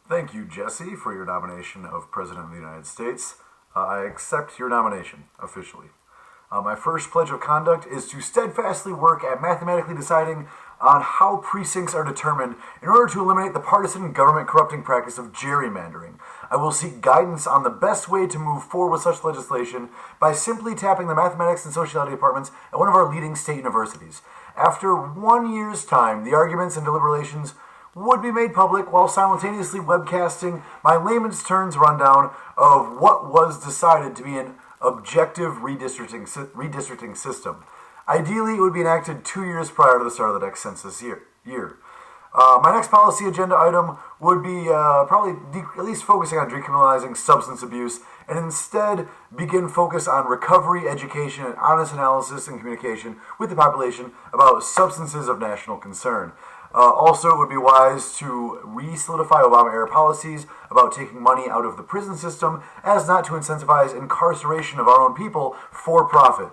Thank you, Jesse, for your nomination of President of the United States. I accept your nomination officially. My first pledge of conduct is to steadfastly work at mathematically deciding on how precincts are determined in order to eliminate the partisan government corrupting practice of gerrymandering. I will seek guidance on the best way to move forward with such legislation by simply tapping the mathematics and sociology departments at one of our leading state universities. After 1 year's time, the arguments and deliberations would be made public while simultaneously webcasting my layman's terms rundown of what was decided to be an objective redistricting system. Ideally, it would be enacted 2 years prior to the start of the next census year. My next policy agenda item would be at least focusing on decriminalizing substance abuse and instead begin focus on recovery, education, and honest analysis and communication with the population about substances of national concern. Also, it would be wise to re-solidify Obama-era policies about taking money out of the prison system as not to incentivize incarceration of our own people for profit.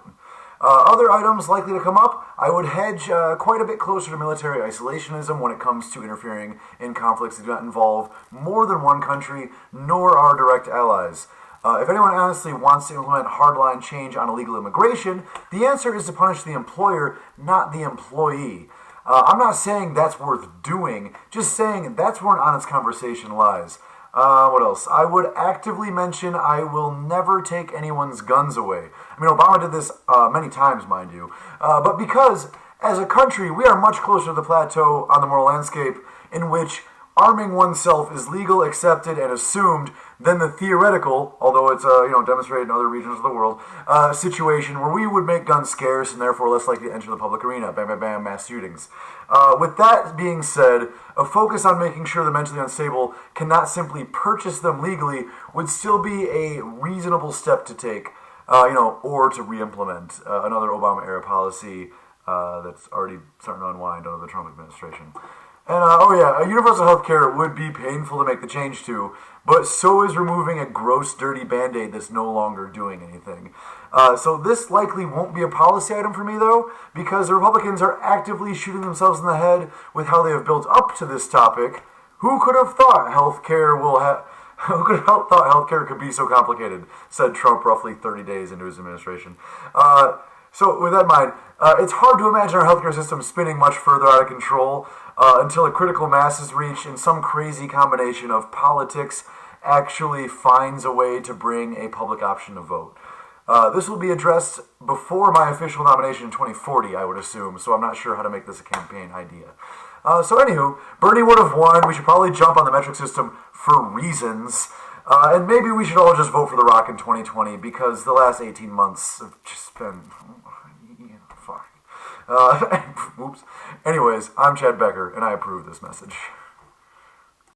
Other items likely to come up, I would hedge quite a bit closer to military isolationism when it comes to interfering in conflicts that do not involve more than one country, nor our direct allies. If anyone honestly wants to implement hardline change on illegal immigration, the answer is to punish the employer, not the employee. I'm not saying that's worth doing, just saying that's where an honest conversation lies. What else? I would actively mention I will never take anyone's guns away. I mean, Obama did this many times, mind you. But because, as a country, we are much closer to the plateau on the moral landscape in which arming oneself is legal, accepted, and assumed than the theoretical, although it's demonstrated in other regions of the world, situation where we would make guns scarce and therefore less likely to enter the public arena. Bam, bam, bam, mass shootings. With that being said, a focus on making sure the mentally unstable cannot simply purchase them legally would still be a reasonable step to take, or to re-implement another Obama-era policy that's already starting to unwind under the Trump administration. And, universal health care would be painful to make the change to, but so is removing a gross, dirty Band-Aid that's no longer doing anything. So this likely won't be a policy item for me, though, because the Republicans are actively shooting themselves in the head with how they have built up to this topic. Who could have thought Who could have thought healthcare could be so complicated? Said Trump roughly 30 days into his administration. So with that in mind, it's hard to imagine our healthcare system spinning much further out of control until a critical mass is reached and some crazy combination of politics actually finds a way to bring a public option to vote. This will be addressed before my official nomination in 2040, I would assume, so I'm not sure how to make this a campaign idea. So anywho, Bernie would have won. We should probably jump on the metric system for reasons. And maybe we should all just vote for The Rock in 2020 because the last 18 months have just been... Fuck. Oops. Anyways, I'm Chad Becker, and I approve this message.